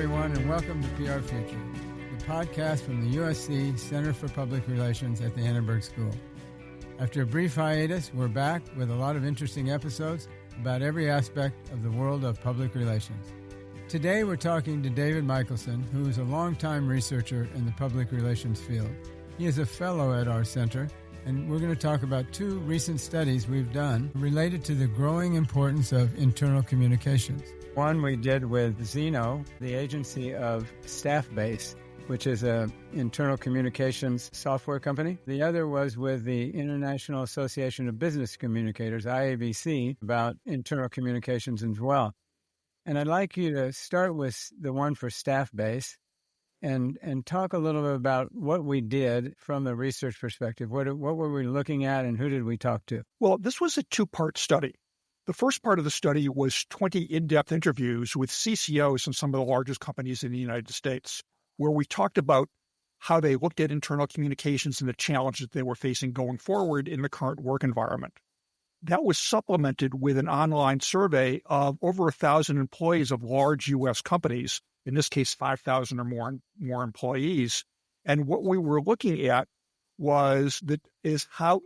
everyone, and welcome to PR Future, the podcast from the USC Center for Public Relations at the Annenberg School. After a brief hiatus, we're back with a lot of interesting episodes about every aspect of the world of public relations. Today, we're talking to David Michaelson, who is a longtime researcher in the public relations field. He is a fellow at our center, and we're going to talk about two recent studies we've done related to the growing importance of internal communications. One we did with Zeno, the agency of Staffbase, which is an internal communications software company. The other was with the International Association of Business Communicators, IABC, about internal communications as well. And I'd like you to start with the one for Staffbase and talk a little bit about what we did from a research perspective. What were we looking at and who did we talk to? Well, this was a two-part study. The first part of the study was 20 in-depth interviews with CCOs from some of the largest companies in the United States, where we talked about how they looked at internal communications and the challenges they were facing going forward in the current work environment. That was supplemented with an online survey of over 1,000 employees of large U.S. companies, in this case 5,000 or more employees. And what we were looking at was how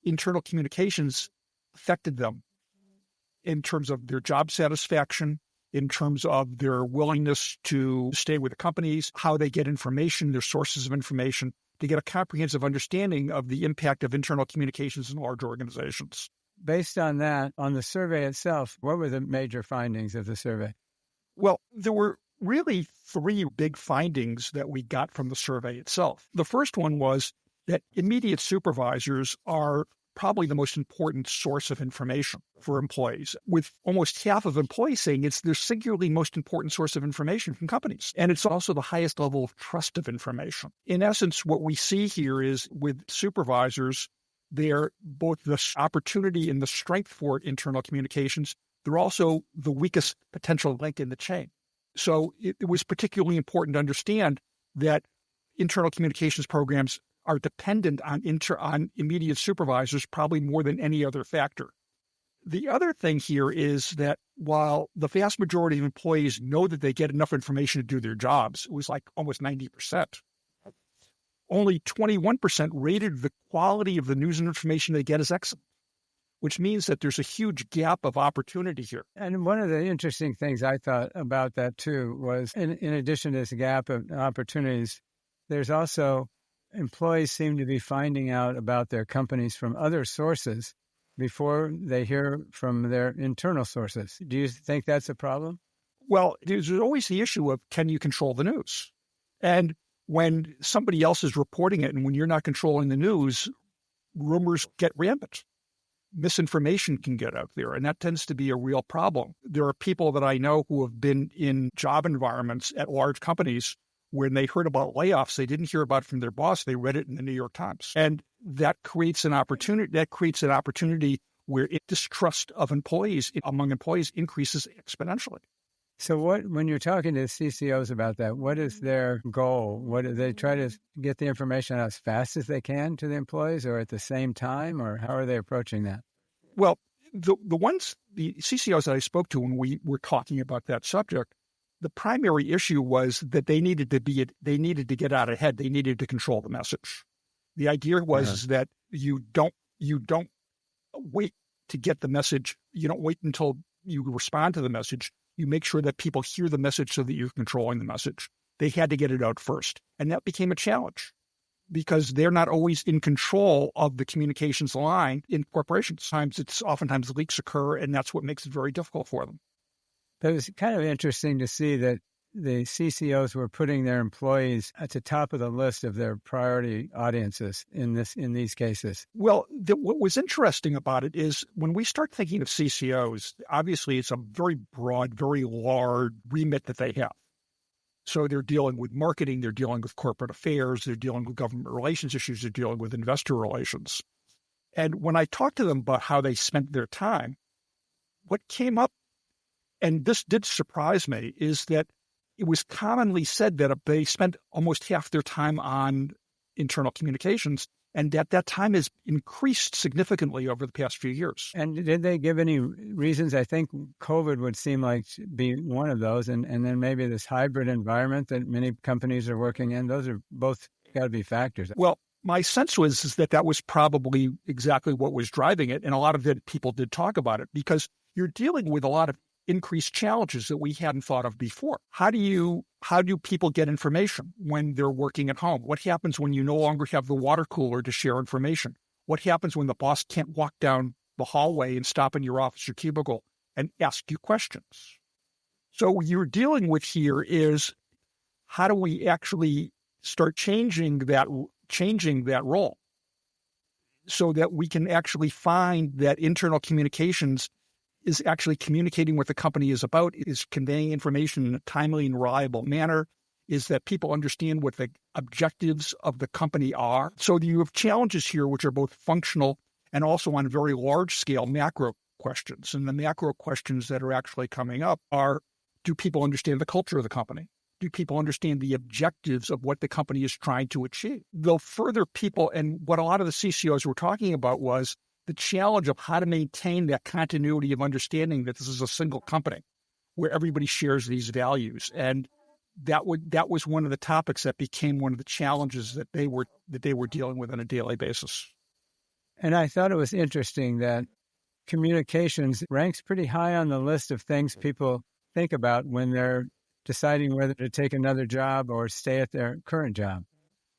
internal communications affected them in terms of their job satisfaction, in terms of their willingness to stay with the companies, how they get information, their sources of information, to get a comprehensive understanding of the impact of internal communications in large organizations. Based on that, on the survey itself, what were the major findings of the survey? Well, there were really three big findings that we got from the survey itself. The first one was that immediate supervisors are probably the most important source of information for employees, with almost half of employees saying it's their singularly most important source of information from companies. And it's also the highest level of trust of information. In essence, what we see here is with supervisors, they're both the opportunity and the strength for internal communications. They're also the weakest potential link in the chain. So it was particularly important to understand that internal communications programs are dependent on immediate supervisors probably more than any other factor. The other thing here is that while the vast majority of employees know that they get enough information to do their jobs, it was like almost 90%. Only 21% rated the quality of the news and information they get as excellent, which means that there's a huge gap of opportunity here. And one of the interesting things I thought about that too was, in addition to this gap of opportunities, there's also employees seem to be finding out about their companies from other sources before they hear from their internal sources. Do you think that's a problem? Well, there's always the issue of, can you control the news? And when somebody else is reporting it and when you're not controlling the news, rumors get rampant. Misinformation can get out there, and that tends to be a real problem. There are people that I know who have been in job environments at large companies when they heard about layoffs, they didn't hear about it from their boss. They read it in the New York Times. And that creates an opportunity where distrust of employees among employees increases exponentially. So when you're talking to CCOs about that, what is their goal? What do they try to get the information out as fast as they can to the employees or at the same time, or how are they approaching that? Well, the CCOs that I spoke to when we were talking about that subject, the primary issue was that they needed to get out ahead. They needed to control the message. The idea was that you don't wait to get the message. You don't wait until you respond to the message. You make sure that people hear the message so that you're controlling the message. They had to get it out first. And that became a challenge because they're not always in control of the communications line in corporations. Oftentimes leaks occur, and that's what makes it very difficult for them. But it was kind of interesting to see that the CCOs were putting their employees at the top of the list of their priority audiences in these cases. Well, what was interesting about it is when we start thinking of CCOs, obviously it's a very broad, very large remit that they have. So they're dealing with marketing, they're dealing with corporate affairs, they're dealing with government relations issues, they're dealing with investor relations. And when I talked to them about how they spent their time, what came up, and this did surprise me, is that it was commonly said that they spent almost half their time on internal communications And that time has increased significantly over the past few years. And did they give any reasons? I think COVID would seem like to be one of those. And then maybe this hybrid environment that many companies are working in. Those are both got to be factors. Well, my sense is that was probably exactly what was driving it. And a lot of it, people did talk about it because you're dealing with a lot of increased challenges that we hadn't thought of before. How do people get information when they're working at home? What happens when you no longer have the water cooler to share information? What happens when the boss can't walk down the hallway and stop in your office or cubicle and ask you questions? So what you're dealing with here is how do we actually start changing that role so that we can actually find that internal communications is actually communicating what the company is about, is conveying information in a timely and reliable manner, is that people understand what the objectives of the company are. So you have challenges here which are both functional and also on very large scale macro questions. And the macro questions that are actually coming up are, do people understand the culture of the company? Do people understand the objectives of what the company is trying to achieve? Though further people, and what a lot of the CCOs were talking about was the challenge of how to maintain that continuity of understanding that this is a single company where everybody shares these values. And that was one of the topics that became one of the challenges that they were dealing with on a daily basis. And I thought it was interesting that communications ranks pretty high on the list of things people think about when they're deciding whether to take another job or stay at their current job.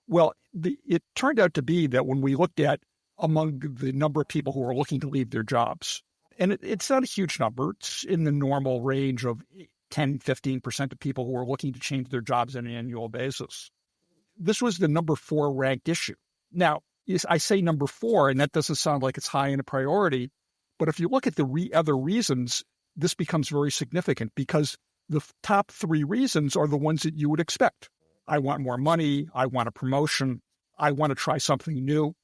Well, it turned out to be that when we looked at among the number of people who are looking to leave their jobs, and it's not a huge number, it's in the normal range of 10, 15% of people who are looking to change their jobs on an annual basis. This was the number 4 ranked issue. Now, I say number 4, and that doesn't sound like it's high in a priority, but if you look at the other reasons, this becomes very significant because the top 3 reasons are the ones that you would expect. I want more money. I want a promotion. I want to try something new.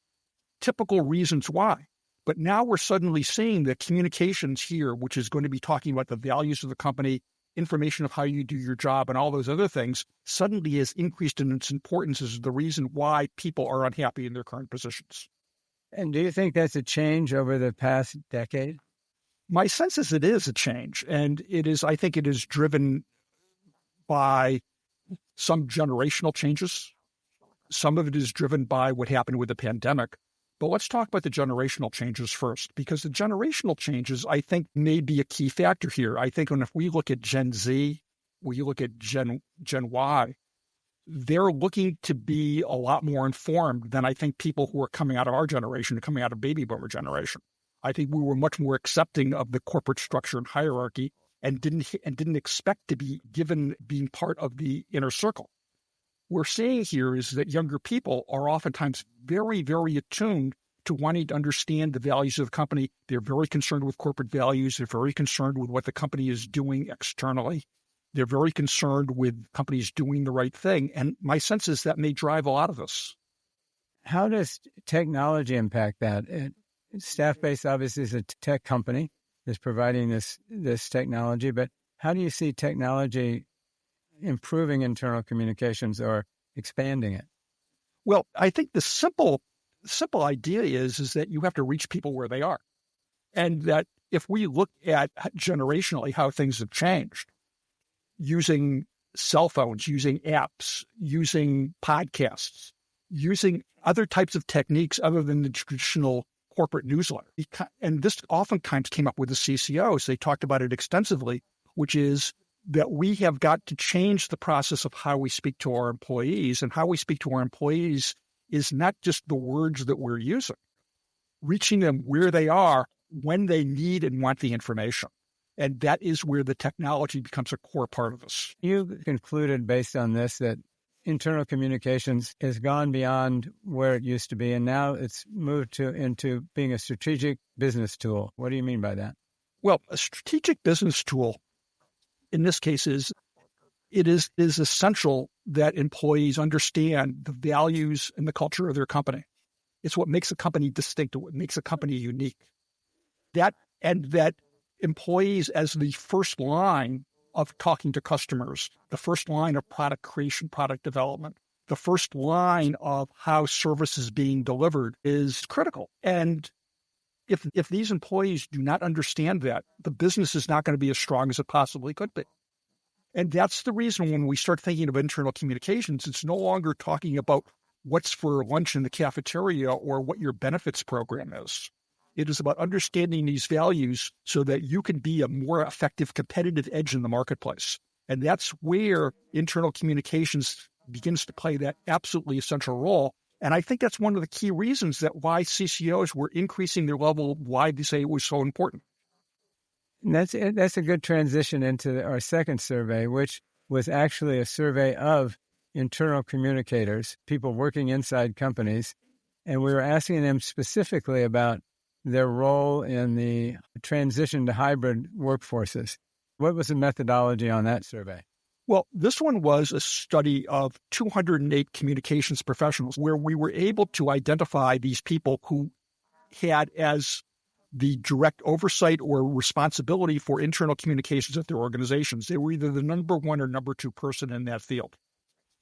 Typical reasons why. But now we're suddenly seeing that communications here, which is going to be talking about the values of the company, information of how you do your job, and all those other things, suddenly has increased in its importance as the reason why people are unhappy in their current positions. And do you think that's a change over the past decade? My sense is it is a change, and I think it is driven by some generational changes. Some of it is driven by what happened with the pandemic. But let's talk about the generational changes first, because the generational changes, I think, may be a key factor here. I think if we look at Gen Z, we look at Gen Y, they're looking to be a lot more informed than I think people who are coming out of our generation, coming out of baby boomer generation. I think we were much more accepting of the corporate structure and hierarchy and didn't expect to be given being part of the inner circle. We're seeing here is that younger people are oftentimes very, very attuned to wanting to understand the values of the company. They're very concerned with corporate values. They're very concerned with what the company is doing externally. They're very concerned with companies doing the right thing. And my sense is that may drive a lot of this. How does technology impact that? Staff-based obviously is a tech company that's providing this technology, but how do you see technology improving internal communications or expanding it? Well, I think the simple idea is that you have to reach people where they are. And that if we look at generationally how things have changed, using cell phones, using apps, using podcasts, using other types of techniques other than the traditional corporate newsletter. And this oftentimes came up with the CCOs. They talked about it extensively, which is that we have got to change the process of how we speak to our employees. And how we speak to our employees is not just the words that we're using, reaching them where they are when they need and want the information. And that is where the technology becomes a core part of this. You concluded based on this that internal communications has gone beyond where it used to be, and now it's moved into being a strategic business tool. What do you mean by that? Well, a strategic business tool, in this case, is essential that employees understand the values and the culture of their company. It's what makes a company distinct, what makes a company unique. That employees as the first line of talking to customers, the first line of product creation, product development, the first line of how service is being delivered is critical. And if these employees do not understand that, the business is not going to be as strong as it possibly could be. And that's the reason when we start thinking of internal communications, it's no longer talking about what's for lunch in the cafeteria or what your benefits program is. It is about understanding these values so that you can be a more effective competitive edge in the marketplace. And that's where internal communications begins to play that absolutely essential role. And I think that's one of the key reasons that why CCOs were increasing their level of why they say it was so important. And that's a good transition into our second survey, which was actually a survey of internal communicators, people working inside companies. And we were asking them specifically about their role in the transition to hybrid workforces. What was the methodology on that survey? Well, this one was a study of 208 communications professionals where we were able to identify these people who had as the direct oversight or responsibility for internal communications at their organizations. They were either the number one or number two person in that field.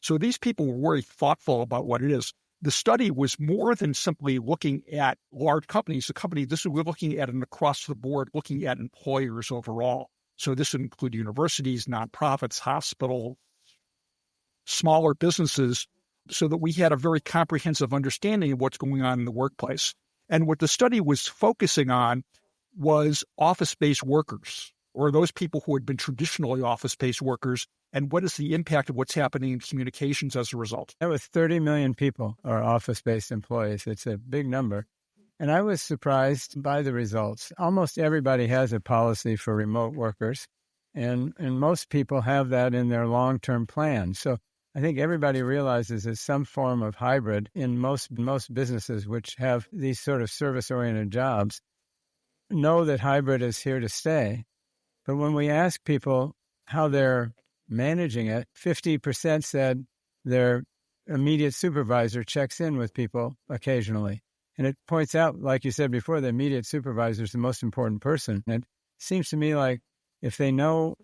So these people were very thoughtful about what it is. The study was more than simply looking at large companies. We're looking at an across the board, looking at employers overall. So this would include universities, nonprofits, hospitals, smaller businesses, so that we had a very comprehensive understanding of what's going on in the workplace. And what the study was focusing on was office-based workers, or those people who had been traditionally office-based workers, and what is the impact of what's happening in communications as a result. That was 30 million people are office-based employees. It's a big number. And I was surprised by the results. Almost everybody has a policy for remote workers, and most people have that in their long-term plan. So I think everybody realizes there's some form of hybrid in most businesses which have these sort of service-oriented jobs, know that hybrid is here to stay. But when we ask people how they're managing it, 50% said their immediate supervisor checks in with people occasionally. And it points out, like you said before, the immediate supervisor is the most important person. And it seems to me like if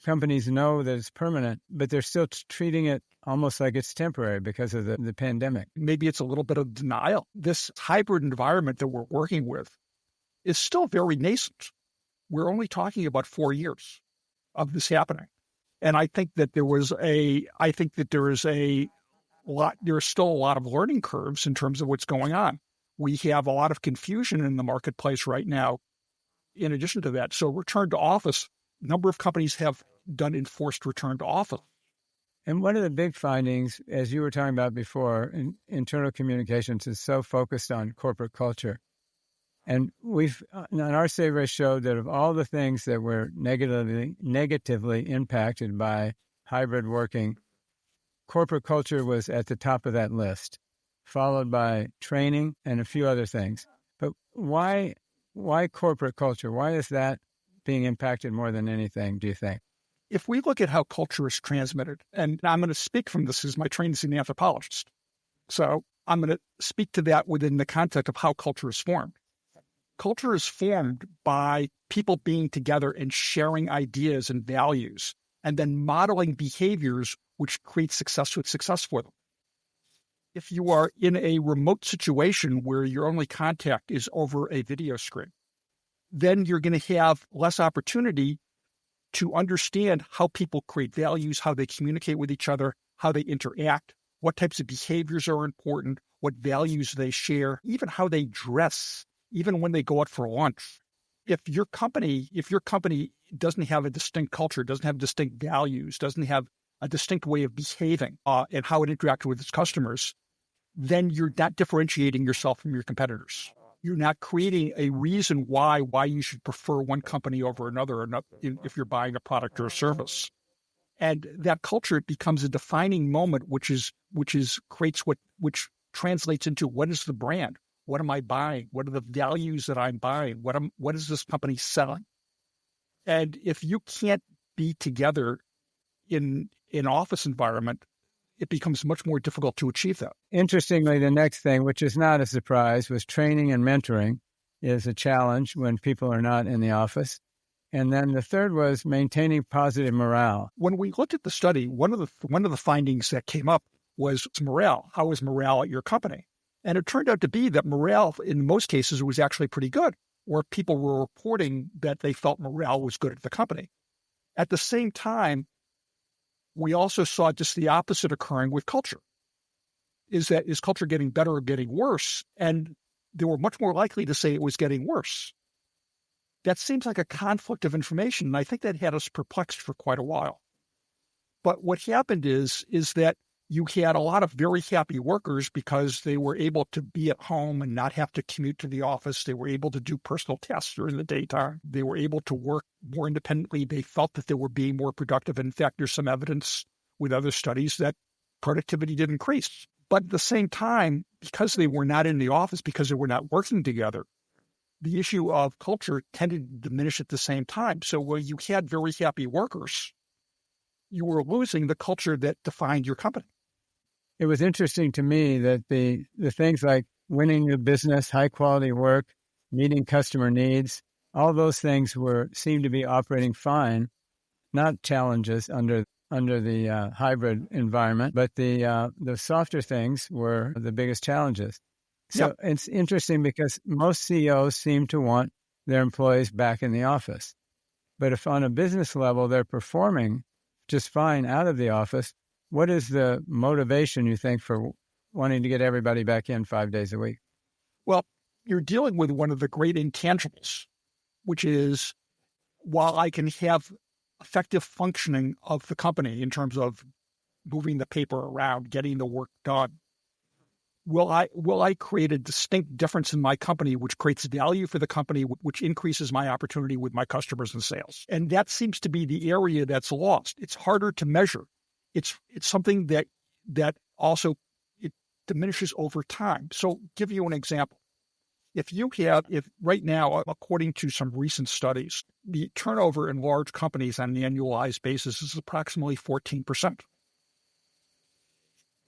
companies know that it's permanent, but they're still treating it almost like it's temporary because of the pandemic. Maybe it's a little bit of denial. This hybrid environment that we're working with is still very nascent. We're only talking about 4 years of this happening. And I think that there is still a lot of learning curves in terms of what's going on. We have a lot of confusion in the marketplace right now in addition to that. So return to office, a number of companies have done enforced return to office. And one of the big findings, as you were talking about before, in internal communications is so focused on corporate culture. And our survey showed that of all the things that were negatively impacted by hybrid working, corporate culture was at the top of that list, followed by training and a few other things. But why corporate culture? Why is that being impacted more than anything, do you think? If we look at how culture is transmitted, and I'm going to speak from this as my training as an anthropologist, so I'm going to speak to that within the context of how culture is formed. Culture is formed by people being together and sharing ideas and values, and then modeling behaviors which create success for them. If you are in a remote situation where your only contact is over a video screen, then you're going to have less opportunity to understand how people create values, how they communicate with each other, how they interact, what types of behaviors are important, what values they share, even how they dress, even when they go out for lunch. If your company doesn't have a distinct culture, doesn't have distinct values, doesn't have a distinct way of behaving and how it interacts with its customers, then you're not differentiating yourself from your competitors. You're not creating a reason why you should prefer one company over another if you're buying a product or a service. And that culture becomes a defining moment, which translates into what is the brand? What am I buying? What are the values that I'm buying? What is this company selling? And if you can't be together in an office environment, it becomes much more difficult to achieve that. Interestingly, the next thing, which is not a surprise, was training and mentoring is a challenge when people are not in the office. And then the third was maintaining positive morale. When we looked at the study, one of the findings that came up was morale. How was morale at your company? And it turned out to be that morale, in most cases, was actually pretty good, where people were reporting that they felt morale was good at the company. At the same time, we also saw just the opposite occurring with culture. Is culture getting better or getting worse? And they were much more likely to say it was getting worse. That seems like a conflict of information, and I think that had us perplexed for quite a while. But what happened is that you had a lot of very happy workers because they were able to be at home and not have to commute to the office. They were able to do personal tasks during the daytime. They were able to work more independently. They felt that they were being more productive. In fact, there's some evidence with other studies that productivity did increase. But at the same time, because they were not in the office, because they were not working together, the issue of culture tended to diminish at the same time. So where you had very happy workers, you were losing the culture that defined your company. It was interesting to me that the things like winning the business, high quality work, meeting customer needs, all those things seemed to be operating fine, not challenges under the hybrid environment, but the softer things were the biggest challenges. So It's interesting because most CEOs seem to want their employees back in the office. But if on a business level they're performing just fine out of the office, what is the motivation, you think, for wanting to get everybody back in 5 days a week? Well, you're dealing with one of the great intangibles, which is while I can have effective functioning of the company in terms of moving the paper around, getting the work done, will I create a distinct difference in my company, which creates value for the company, which increases my opportunity with my customers and sales? And that seems to be the area that's lost. It's harder to measure. It's something that also it diminishes over time. So give you an example. If right now, according to some recent studies, the turnover in large companies on an annualized basis is approximately 14%.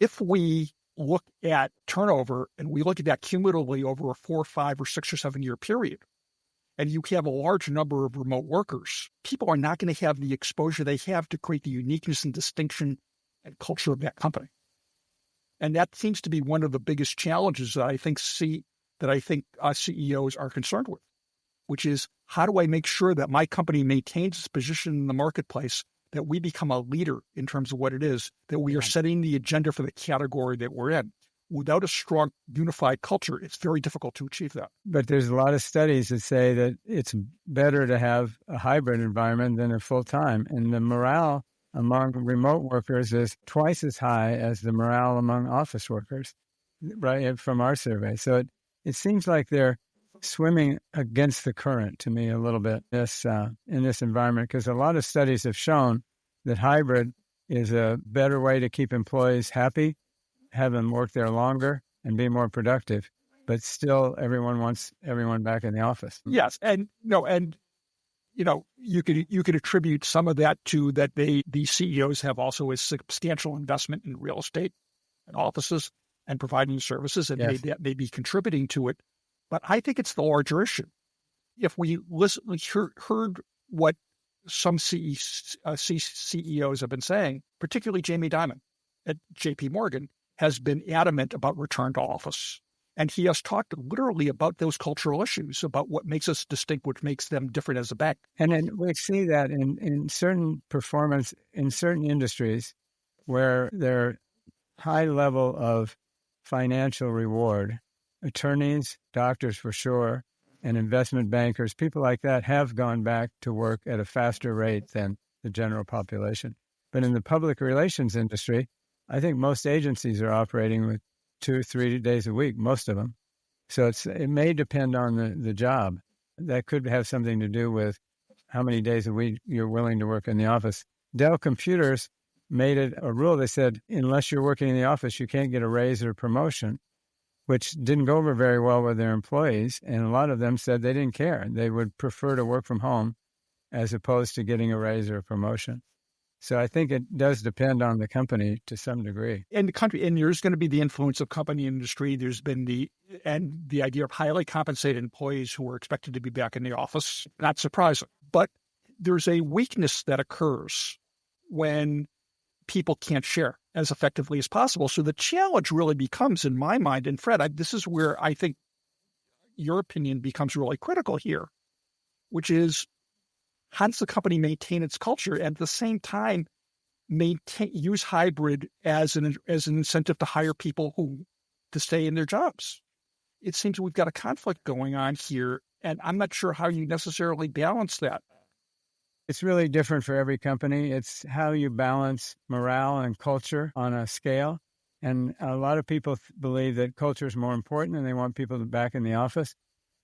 If we look at turnover and we look at that cumulatively over a 4, 5, or 6 or 7 year period, and you have a large number of remote workers, people are not going to have the exposure they have to create the uniqueness and distinction and culture of that company. And that seems to be one of the biggest challenges that I think CEOs are concerned with, which is how do I make sure that my company maintains its position in the marketplace, that we become a leader in terms of what it is, that we are setting the agenda for the category that we're in. Without a strong, unified culture, it's very difficult to achieve that. But there's a lot of studies that say that it's better to have a hybrid environment than a full-time. And the morale among remote workers is twice as high as the morale among office workers, right, from our survey. So it seems like they're swimming against the current to me a little bit in this environment, because a lot of studies have shown that hybrid is a better way to keep employees happy, have them work there longer, and be more productive. But still, everyone wants everyone back in the office. Yes, you could attribute some of that to that these CEOs have also a substantial investment in real estate and offices and providing services, and that may be contributing to it. But I think it's the larger issue. If we heard what some CEOs have been saying, particularly Jamie Dimon at J.P. Morgan, has been adamant about return to office. And he has talked literally about those cultural issues, about what makes us distinct, what makes them different as a bank. And then we see that in certain performance, in certain industries where there high level of financial reward, attorneys, doctors for sure, and investment bankers, people like that have gone back to work at a faster rate than the general population. But in the public relations industry, I think most agencies are operating with 2 or 3 days a week, most of them. So it may depend on the job. That could have something to do with how many days a week you're willing to work in the office. Dell Computers made it a rule. They said, unless you're working in the office, you can't get a raise or promotion, which didn't go over very well with their employees. And a lot of them said they didn't care. They would prefer to work from home as opposed to getting a raise or a promotion. So I think it does depend on the company to some degree. And there's going to be the influence of company industry. There's been the idea of highly compensated employees who are expected to be back in the office. Not surprising. But there's a weakness that occurs when people can't share. as effectively as possible. So the challenge really becomes, in my mind, and Fred, this is where I think your opinion becomes really critical here, which is how does the company maintain its culture and at the same time use hybrid as an incentive to hire people to stay in their jobs? It seems we've got a conflict going on here, and I'm not sure how you necessarily balance that. It's really different for every company. It's how you balance morale and culture on a scale. And a lot of people believe that culture is more important and they want people back in the office.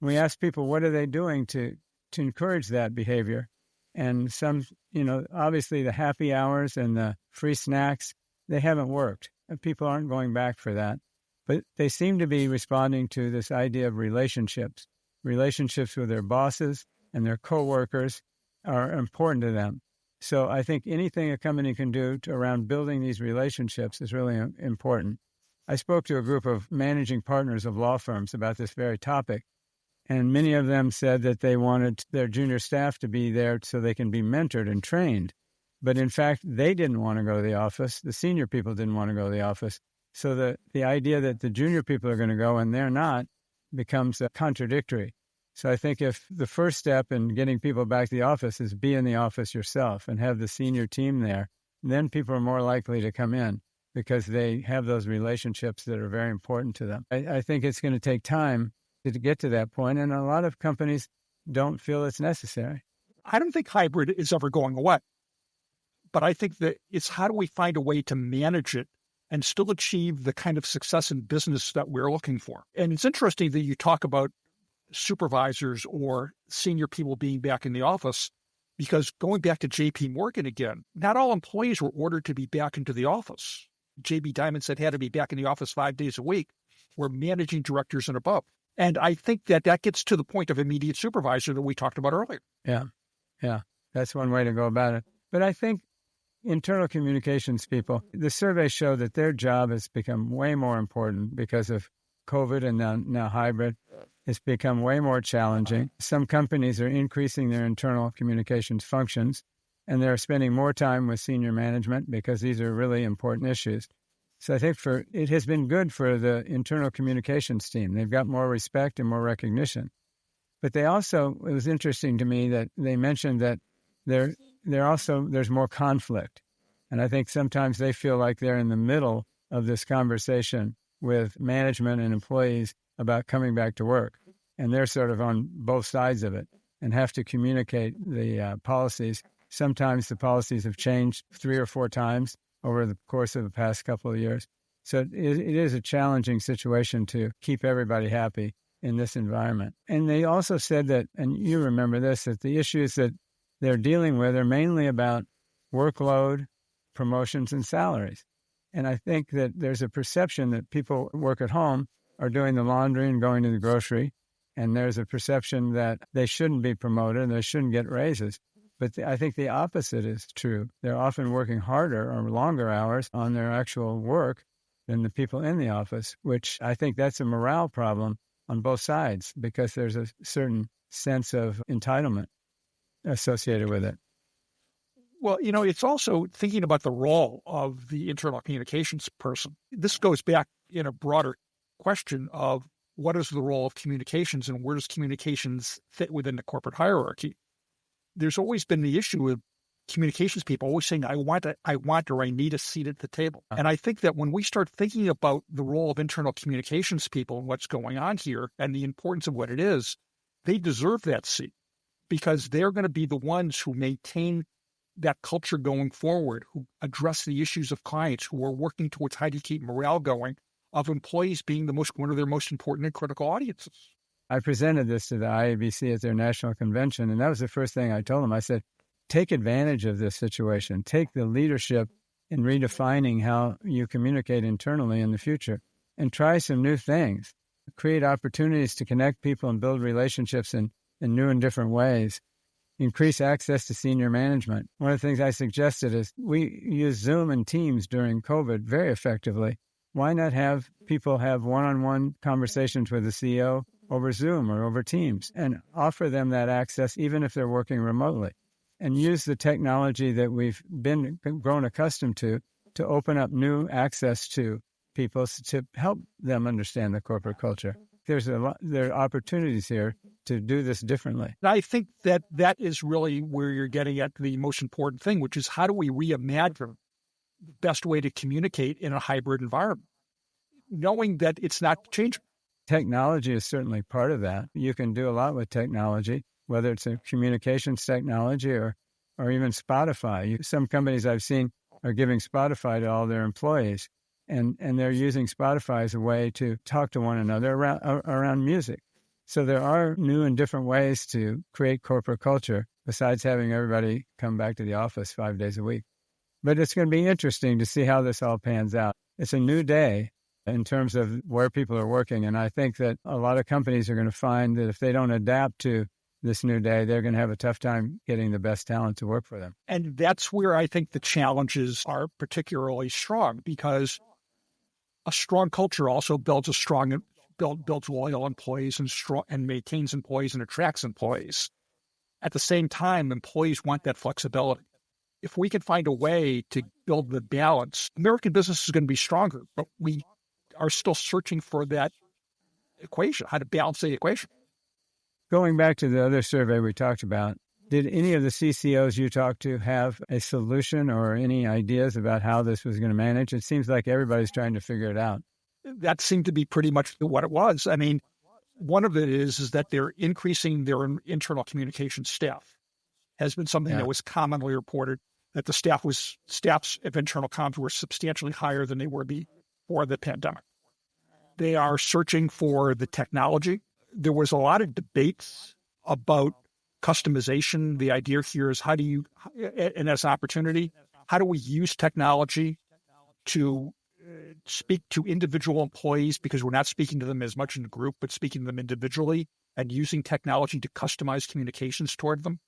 We ask people, what are they doing to encourage that behavior? And some, obviously the happy hours and the free snacks, they haven't worked. And people aren't going back for that. But they seem to be responding to this idea of relationships with their bosses and their coworkers are important to them. So I think anything a company can do around building these relationships is really important. I spoke to a group of managing partners of law firms about this very topic, and many of them said that they wanted their junior staff to be there so they can be mentored and trained. But in fact, they didn't want to go to the office. The senior people didn't want to go to the office. So the idea that the junior people are going to go and they're not becomes contradictory. So I think if the first step in getting people back to the office is be in the office yourself and have the senior team there, then people are more likely to come in because they have those relationships that are very important to them. I think it's going to take time to get to that point, and a lot of companies don't feel it's necessary. I don't think hybrid is ever going away, but I think that it's how do we find a way to manage it and still achieve the kind of success in business that we're looking for. And it's interesting that you talk about supervisors or senior people being back in the office, because going back to JP Morgan again, not all employees were ordered to be back into the office. JB Diamond said had to be back in the office 5 days a week. We're managing directors and above. And I think that gets to the point of immediate supervisor that we talked about earlier. Yeah, that's one way to go about it. But I think internal communications people, the surveys show that their job has become way more important because of COVID and now hybrid. It's become way more challenging. Some companies are increasing their internal communications functions, and they're spending more time with senior management because these are really important issues. So I think it has been good for the internal communications team. They've got more respect and more recognition. But it was interesting to me that they mentioned that there's more conflict. And I think sometimes they feel like they're in the middle of this conversation with management and employees about coming back to work. And they're sort of on both sides of it and have to communicate the policies. Sometimes the policies have changed 3 or 4 times over the course of the past couple of years. So it is a challenging situation to keep everybody happy in this environment. And they also said that, and you remember this, that the issues that they're dealing with are mainly about workload, promotions, and salaries. And I think that there's a perception that people who work at home are doing the laundry and going to the grocery, and there's a perception that they shouldn't be promoted and they shouldn't get raises. But I think the opposite is true. They're often working harder or longer hours on their actual work than the people in the office, which I think that's a morale problem on both sides because there's a certain sense of entitlement associated with it. Well, it's also thinking about the role of the internal communications person. This goes back in a broader question of what is the role of communications and where does communications fit within the corporate hierarchy? There's always been the issue of communications people always saying, I want or I need a seat at the table. And I think that when we start thinking about the role of internal communications people and what's going on here and the importance of what it is, they deserve that seat because they're going to be the ones who maintain that culture going forward, who address the issues of clients, who are working towards how to keep morale going, of employees being one of their most important and critical audiences. I presented this to the IABC at their national convention, and that was the first thing I told them. I said, take advantage of this situation. Take the leadership in redefining how you communicate internally in the future and try some new things. Create opportunities to connect people and build relationships in new and different ways. Increase access to senior management. One of the things I suggested is we use Zoom and Teams during COVID very effectively. Why not have people have one-on-one conversations with the CEO over Zoom or over Teams and offer them that access even if they're working remotely, and use the technology that we've grown accustomed to to open up new access to people to help them understand the corporate culture. There are opportunities here to do this differently. And I think that is really where you're getting at the most important thing, which is how do we reimagine the best way to communicate in a hybrid environment, knowing that it's not changing. Technology is certainly part of that. You can do a lot with technology, whether it's a communications technology or even Spotify. Some companies I've seen are giving Spotify to all their employees, and they're using Spotify as a way to talk to one another around music. So there are new and different ways to create corporate culture besides having everybody come back to the office 5 days a week. But it's going to be interesting to see how this all pans out. It's a new day in terms of where people are working, and I think that a lot of companies are going to find that if they don't adapt to this new day, they're going to have a tough time getting the best talent to work for them. And that's where I think the challenges are particularly strong, because a strong culture also builds loyal employees and maintains employees and attracts employees. At the same time, employees want that flexibility. If we can find a way to build the balance, American business is going to be stronger, but we are still searching for that equation, how to balance the equation. Going back to the other survey we talked about, did any of the CCOs you talked to have a solution or any ideas about how this was going to manage? It seems like everybody's trying to figure it out. That seemed to be pretty much what it was. I mean, one of it is that they're increasing their internal communication staff. Has been something that was commonly reported, that the staffs of internal comms were substantially higher than they were before the pandemic. They are searching for the technology. There was a lot of debates about customization. The idea here is and as an opportunity, how do we use technology to speak to individual employees, because we're not speaking to them as much in a group, but speaking to them individually and using technology to customize communications toward them.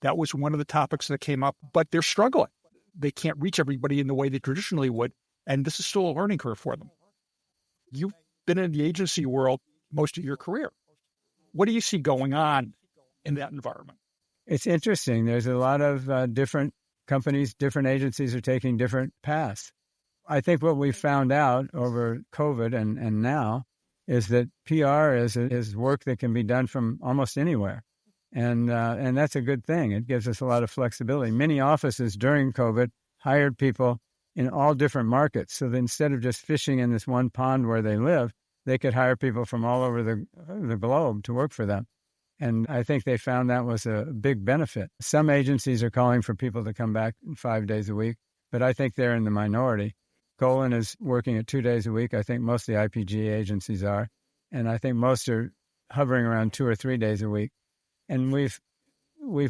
That was one of the topics that came up, but they're struggling. They can't reach everybody in the way they traditionally would, and this is still a learning curve for them. You've been in the agency world most of your career. What do you see going on in that environment? It's interesting. There's a lot of different companies, different agencies are taking different paths. I think what we found out over COVID and now is that PR is work that can be done from almost anywhere. And that's a good thing. It gives us a lot of flexibility. Many offices during COVID hired people in all different markets. So that instead of just fishing in this one pond where they live, they could hire people from all over the globe to work for them. And I think they found that was a big benefit. Some agencies are calling for people to come back 5 days a week, but I think they're in the minority. Golin is working at 2 days a week. I think most of the IPG agencies are. And I think most are hovering around 2 or 3 days a week. And we've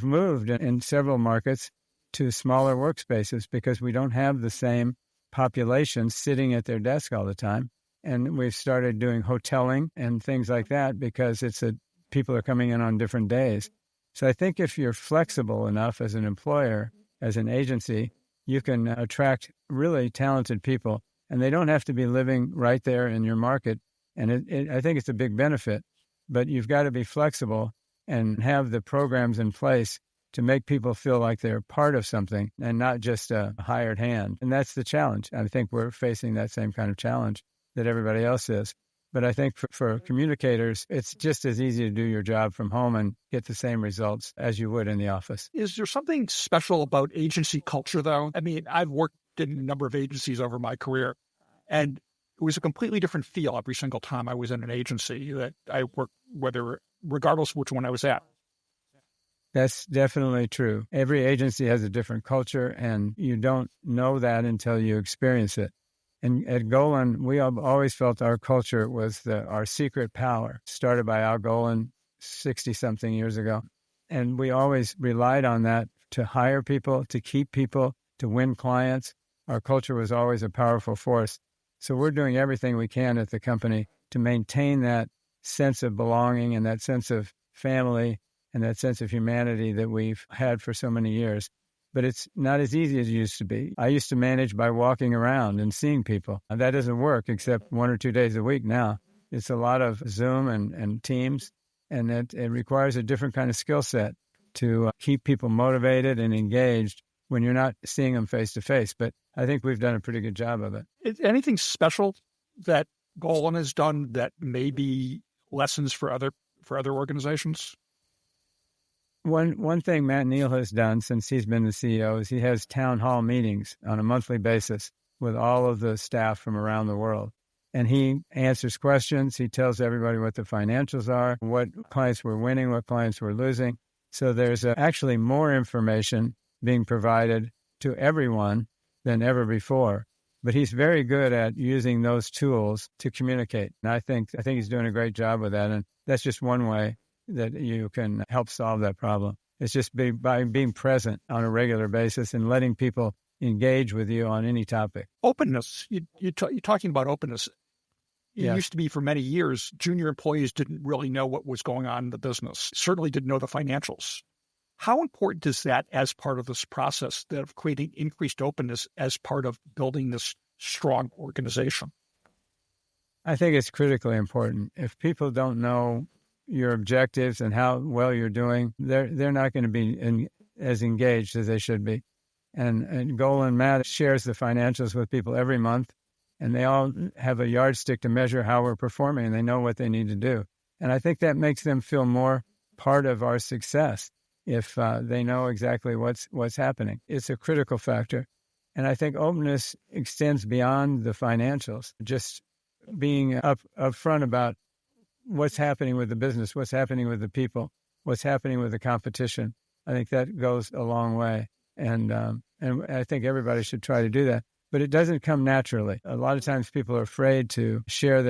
moved in several markets to smaller workspaces because we don't have the same population sitting at their desk all the time. And we've started doing hoteling and things like that because people are coming in on different days. So I think if you're flexible enough as an employer, as an agency, you can attract really talented people, and they don't have to be living right there in your market. And I think it's a big benefit, but you've got to be flexible and have the programs in place to make people feel like they're part of something and not just a hired hand. And that's the challenge. I think we're facing that same kind of challenge that everybody else is. But I think for communicators, it's just as easy to do your job from home and get the same results as you would in the office. Is there something special about agency culture, though? I mean, I've worked in a number of agencies over my career, and it was a completely different feel every single time I was in an agency that I worked, regardless of which one I was at. That's definitely true. Every agency has a different culture, and you don't know that until you experience it. And at Golin, we have always felt our culture was our secret power, started by Al Golin 60-something years ago. And we always relied on that to hire people, to keep people, to win clients. Our culture was always a powerful force. So we're doing everything we can at the company to maintain that sense of belonging and that sense of family and that sense of humanity that we've had for so many years. But it's not as easy as it used to be. I used to manage by walking around and seeing people. And that doesn't work except 1 or 2 days a week now. It's a lot of Zoom and Teams, and it requires a different kind of skill set to keep people motivated and engaged when you're not seeing them face to face. But I think we've done a pretty good job of it. Is anything special that Golin has done that may be lessons for other organizations? One thing Matt Neal has done since he's been the CEO is he has town hall meetings on a monthly basis with all of the staff from around the world. And he answers questions. He tells everybody what the financials are, what clients we're winning, what clients we're losing. So there's actually more information being provided to everyone than ever before. But he's very good at using those tools to communicate. And I think he's doing a great job with that. And that's just one way that you can help solve that problem. It's just by being present on a regular basis and letting people engage with you on any topic. Openness. You're talking about openness. It Yes. used to be for many years, junior employees didn't really know what was going on in the business, certainly didn't know the financials. How important is that as part of this process of creating increased openness as part of building this strong organization? I think it's critically important. If people don't know your objectives and how well you're doing, they're not going to be as engaged as they should be. And Golin Matt shares the financials with people every month, and they all have a yardstick to measure how we're performing, and they know what they need to do. And I think that makes them feel more part of our success if they know exactly what's happening. It's a critical factor. And I think openness extends beyond the financials, just being upfront about what's happening with the business, what's happening with the people, what's happening with the competition. I think that goes a long way. And I think everybody should try to do that. But it doesn't come naturally. A lot of times people are afraid to share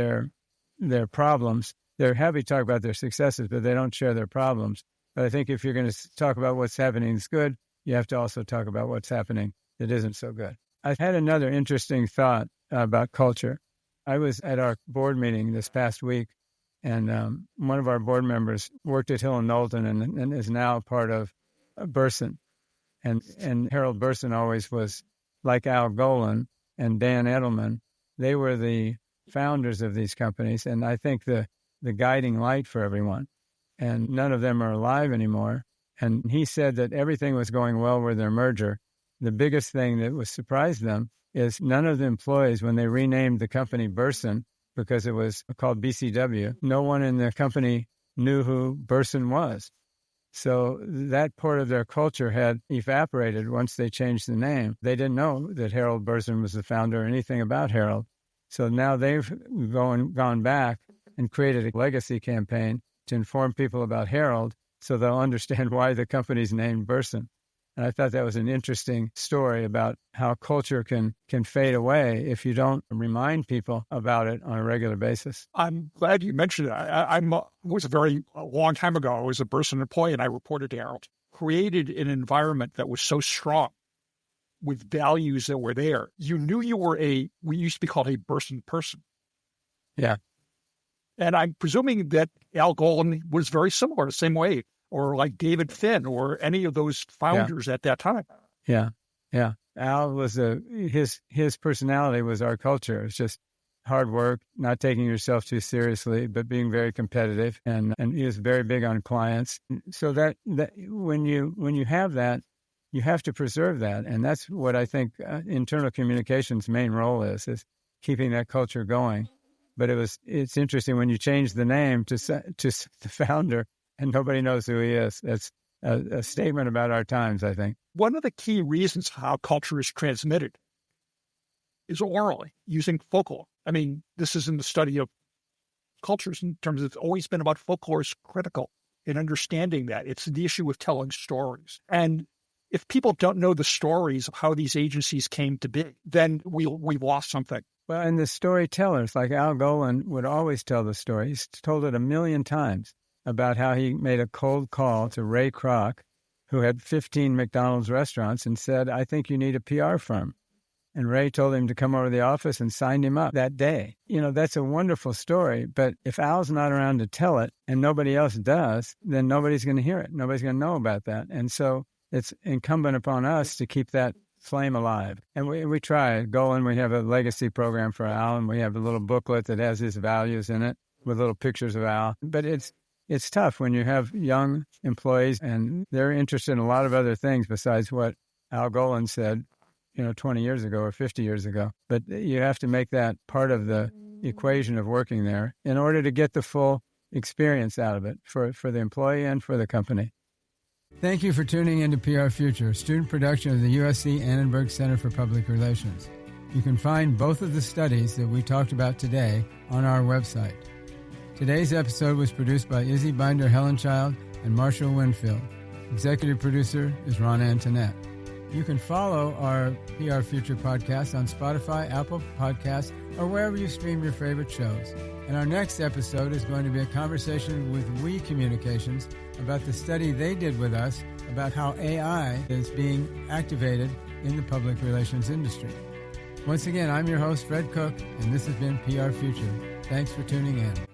their problems. They're happy to talk about their successes, but they don't share their problems. But I think if you're going to talk about what's happening that's good, you have to also talk about what's happening that isn't so good. I've had another interesting thought about culture. I was at our board meeting this past week, and one of our board members worked at Hill & Knowlton and is now part of Burson. And Harold Burson always was like Al Golin and Dan Edelman. They were the founders of these companies, and I think the guiding light for everyone. And none of them are alive anymore. And he said that everything was going well with their merger. The biggest thing that was surprised them is none of the employees, when they renamed the company Burson, because it was called BCW, no one in the company knew who Burson was. So that part of their culture had evaporated once they changed the name. They didn't know that Harold Burson was the founder or anything about Harold. So now they've gone back and created a legacy campaign to inform people about Harold so they'll understand why the company's named Burson. And I thought that was an interesting story about how culture can fade away if you don't remind people about it on a regular basis. I'm glad you mentioned it. It was a long time ago. I was a Burson employee, and I reported to Harold. Created an environment that was so strong with values that were there. You knew you were we used to be called a Burson person. Yeah. And I'm presuming that Al Golin was very similar, the same way, or like David Finn or any of those founders at that time. Yeah. Al was his personality was our culture. It's just hard work, not taking yourself too seriously, but being very competitive. And he was very big on clients. So that when you have that, you have to preserve that. And that's what I think internal communication's main role is keeping that culture going. But it's interesting when you change the name to the founder and nobody knows who he is. That's a statement about our times, I think. One of the key reasons how culture is transmitted is orally, using folklore. I mean, this is in the study of cultures in terms of it's always been about folklore is critical in understanding that. It's the issue of telling stories. And if people don't know the stories of how these agencies came to be, then we've lost something. Well, and the storytellers, like Al Golin, would always tell the story. He's told it 1,000,000 times about how he made a cold call to Ray Kroc, who had 15 McDonald's restaurants, and said, I think you need a PR firm. And Ray told him to come over to the office and signed him up that day. You know, that's a wonderful story. But if Al's not around to tell it and nobody else does, then nobody's going to hear it. Nobody's going to know about that. And so it's incumbent upon us to keep that flame alive. And we try. At Golin, we have a legacy program for Al, and we have a little booklet that has his values in it with little pictures of Al. But it's tough when you have young employees and they're interested in a lot of other things besides what Al Golin said, 20 years ago or 50 years ago. But you have to make that part of the equation of working there in order to get the full experience out of it for the employee and for the company. Thank you for tuning into PR Future, a student production of the USC Annenberg Center for Public Relations. You can find both of the studies that we talked about today on our website. Today's episode was produced by Izzy Binder-Helenchilde and Marshall Winfield. Executive producer is Ron Antonette. You can follow our PR Future podcast on Spotify, Apple Podcasts, or wherever you stream your favorite shows. And our next episode is going to be a conversation with We Communications about the study they did with us about how AI is being activated in the public relations industry. Once again, I'm your host, Fred Cook, and this has been PR Future. Thanks for tuning in.